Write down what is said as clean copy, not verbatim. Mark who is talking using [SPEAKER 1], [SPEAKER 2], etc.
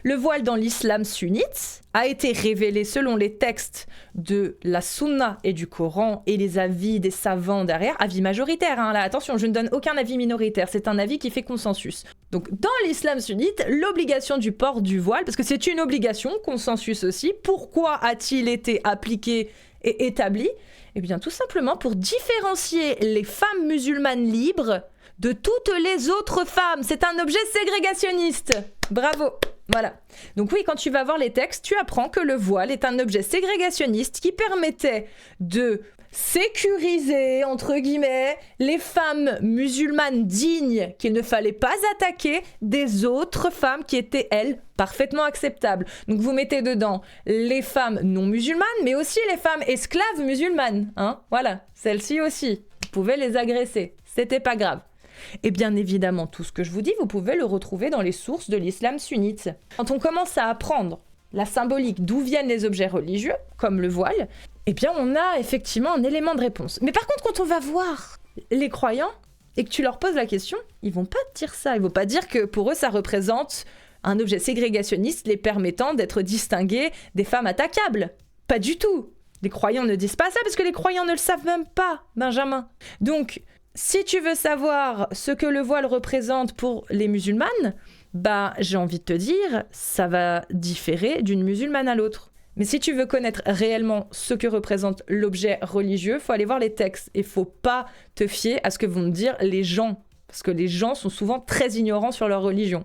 [SPEAKER 1] Le voile dans l'islam sunnite a été révélé selon les textes de la Sunna et du Coran et les avis des savants derrière, avis majoritaires, hein, là attention, je ne donne aucun avis minoritaire, c'est un avis qui fait consensus. Donc dans l'islam sunnite, l'obligation du port du voile, parce que c'est une obligation, consensus aussi, pourquoi a-t-il été appliqué et établi? Eh bien tout simplement pour différencier les femmes musulmanes libres de toutes les autres femmes, c'est un objet ségrégationniste. Bravo. Voilà. Donc oui, quand tu vas voir les textes, tu apprends que le voile est un objet ségrégationniste qui permettait de sécuriser, entre guillemets, les femmes musulmanes dignes qu'il ne fallait pas attaquer des autres femmes qui étaient, elles, parfaitement acceptables. Donc vous mettez dedans les femmes non musulmanes, mais aussi les femmes esclaves musulmanes. Hein, voilà, celles-ci aussi. Vous pouvez les agresser. C'était pas grave. Et bien évidemment, tout ce que je vous dis, vous pouvez le retrouver dans les sources de l'islam sunnite. Quand on commence à apprendre la symbolique d'où viennent les objets religieux, comme le voile, eh bien on a effectivement un élément de réponse. Mais par contre, quand on va voir les croyants et que tu leur poses la question, ils vont pas te dire ça. Ils vont pas dire que pour eux, ça représente un objet ségrégationniste les permettant d'être distingués des femmes attaquables. Pas du tout. Les croyants ne disent pas ça parce que les croyants ne le savent même pas, Benjamin. Donc, si tu veux savoir ce que le voile représente pour les musulmanes, bah j'ai envie de te dire, ça va différer d'une musulmane à l'autre. Mais si tu veux connaître réellement ce que représente l'objet religieux, faut aller voir les textes et faut pas te fier à ce que vont te dire les gens, parce que les gens sont souvent très ignorants sur leur religion.